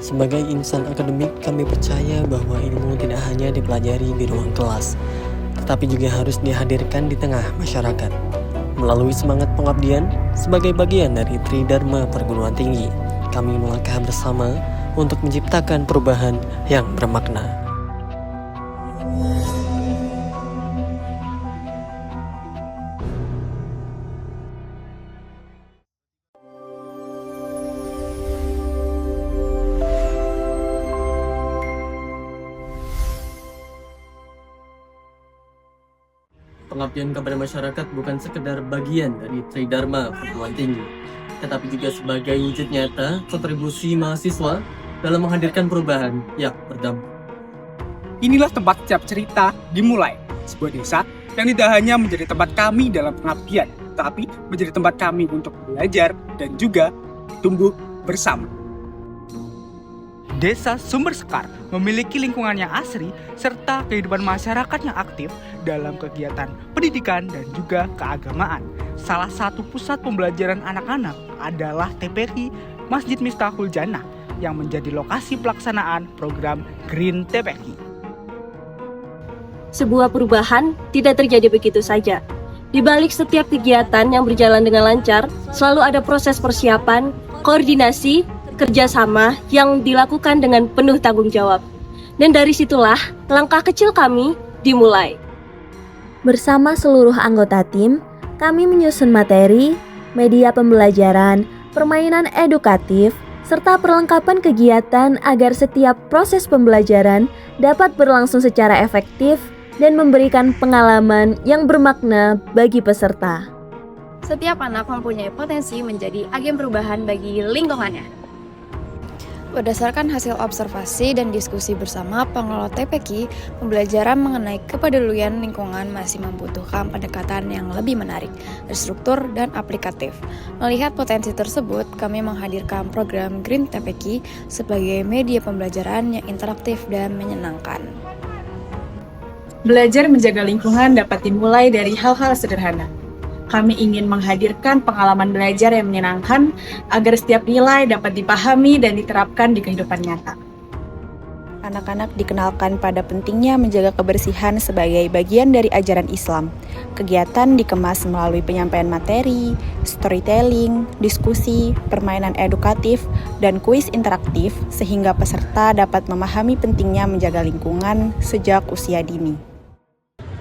Sebagai insan akademik, kami percaya bahwa ilmu tidak hanya dipelajari di ruang kelas, tetapi juga harus dihadirkan di tengah masyarakat. Melalui semangat pengabdian, sebagai bagian dari Tridharma Perguruan Tinggi, kami melangkah bersama untuk menciptakan perubahan yang bermakna. Pengabdian kepada masyarakat bukan sekedar bagian dari Tridharma Perguruan Tinggi, tetapi juga sebagai wujud nyata kontribusi mahasiswa dalam menghadirkan perubahan yang berdampak. Inilah tempat setiap cerita dimulai. Sebuah desa yang tidak hanya menjadi tempat kami dalam pengabdian, tapi menjadi tempat kami untuk belajar dan juga tumbuh bersama. Desa Sumber Sekar memiliki lingkungan yang asri serta kehidupan masyarakat yang aktif dalam kegiatan pendidikan dan juga keagamaan. Salah satu pusat pembelajaran anak-anak adalah TPQ Masjid Miftahul Jannah yang menjadi lokasi pelaksanaan program Green TPQ. Sebuah perubahan tidak terjadi begitu saja. Di balik setiap kegiatan yang berjalan dengan lancar, selalu ada proses persiapan, koordinasi, kerjasama yang dilakukan dengan penuh tanggung jawab. Dan dari situlah langkah kecil kami dimulai. Bersama seluruh anggota tim, kami menyusun materi, media pembelajaran, permainan edukatif, serta perlengkapan kegiatan agar setiap proses pembelajaran dapat berlangsung secara efektif dan memberikan pengalaman yang bermakna bagi peserta. Setiap anak mempunyai potensi menjadi agen perubahan bagi lingkungannya. Berdasarkan hasil observasi dan diskusi bersama pengelola TPQ, pembelajaran mengenai kepedulian lingkungan masih membutuhkan pendekatan yang lebih menarik, terstruktur, dan aplikatif. Melihat potensi tersebut, kami menghadirkan program Green TPQ sebagai media pembelajaran yang interaktif dan menyenangkan. Belajar menjaga lingkungan dapat dimulai dari hal-hal sederhana. Kami ingin menghadirkan pengalaman belajar yang menyenangkan agar setiap nilai dapat dipahami dan diterapkan di kehidupan nyata. Anak-anak dikenalkan pada pentingnya menjaga kebersihan sebagai bagian dari ajaran Islam. Kegiatan dikemas melalui penyampaian materi, storytelling, diskusi, permainan edukatif, dan kuis interaktif sehingga peserta dapat memahami pentingnya menjaga lingkungan sejak usia dini.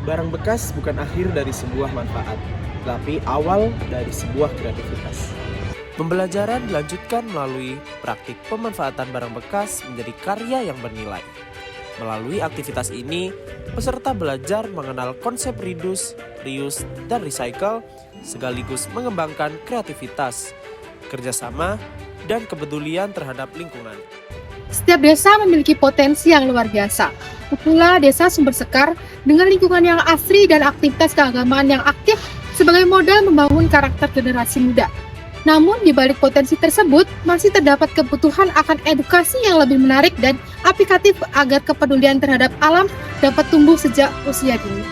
Barang bekas bukan akhir dari sebuah manfaat, tetapi awal dari sebuah kreativitas. Pembelajaran dilanjutkan melalui praktik pemanfaatan barang bekas menjadi karya yang bernilai. Melalui aktivitas ini, peserta belajar mengenal konsep reduce, reuse, dan recycle, sekaligus mengembangkan kreativitas, kerjasama, dan kepedulian terhadap lingkungan. Setiap desa memiliki potensi yang luar biasa. Pula desa Sumber Sekar dengan lingkungan yang asri dan aktivitas keagamaan yang aktif sebagai modal membangun karakter generasi muda. Namun di balik potensi tersebut masih terdapat kebutuhan akan edukasi yang lebih menarik dan aplikatif agar kepedulian terhadap alam dapat tumbuh sejak usia dini.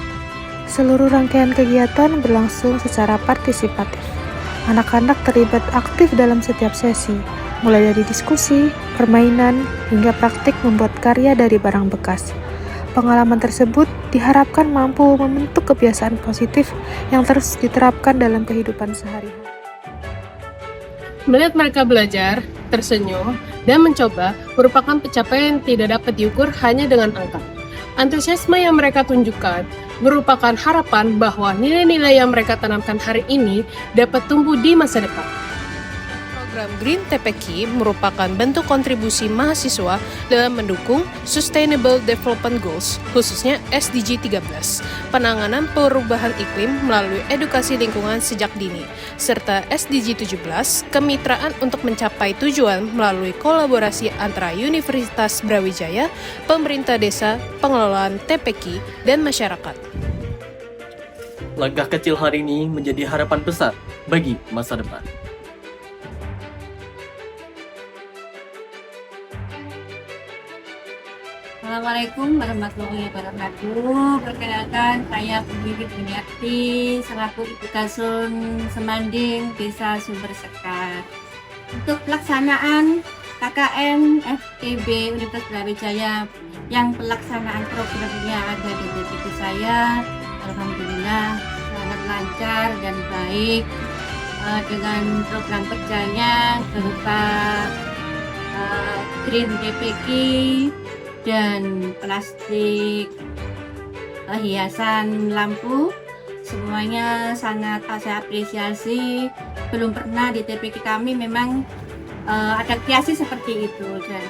Seluruh rangkaian kegiatan berlangsung secara partisipatif. Anak-anak terlibat aktif dalam setiap sesi, mulai dari diskusi, permainan, hingga praktik membuat karya dari barang bekas. Pengalaman tersebut diharapkan mampu membentuk kebiasaan positif yang terus diterapkan dalam kehidupan sehari-hari. Melihat mereka belajar, tersenyum, dan mencoba merupakan pencapaian yang tidak dapat diukur hanya dengan angka. Antusiasme yang mereka tunjukkan merupakan harapan bahwa nilai-nilai yang mereka tanamkan hari ini dapat tumbuh di masa depan. Program Green TPQ merupakan bentuk kontribusi mahasiswa dalam mendukung Sustainable Development Goals, khususnya SDG 13, penanganan perubahan iklim melalui edukasi lingkungan sejak dini, serta SDG 17, kemitraan untuk mencapai tujuan melalui kolaborasi antara Universitas Brawijaya, pemerintah desa, pengelolaan TPQ, dan masyarakat. Langkah kecil hari ini menjadi harapan besar bagi masa depan. Assalamualaikum warahmatullahi wabarakatuh. Perkenalkan, saya Pembimbing Buniarti selaku Ibu Kasun Semanding Desa Sumber Sekar. Untuk pelaksanaan KKN FEB Universitas Brawijaya yang pelaksanaan programnya ada di TPK saya, alhamdulillah sangat lancar dan baik dengan program kerjanya berupa Green TPK dan plastik hiasan lampu. Semuanya sangat saya apresiasi. Belum pernah di TPK kami memang ada kreasi seperti itu, dan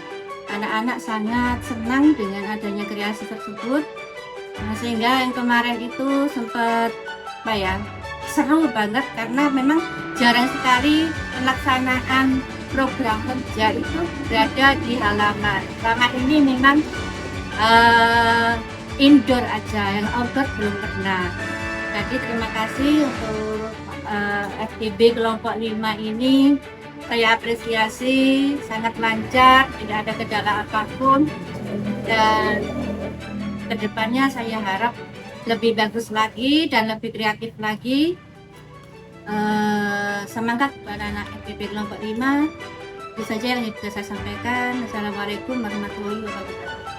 anak-anak sangat senang dengan adanya kreasi tersebut. Sehingga yang kemarin itu sempat seru banget karena memang jarang sekali pelaksanaan program kerja itu berada di halaman. Selama ini memang indoor aja, yang outdoor belum pernah. Jadi terima kasih untuk FEB kelompok 5 ini. Saya apresiasi, sangat lancar, tidak ada kendala apapun, dan kedepannya saya harap lebih bagus lagi dan lebih kreatif lagi. Semangat kepada anak FEB kelompok 5. Itu saja yang bisa saya sampaikan. Assalamualaikum warahmatullahi wabarakatuh.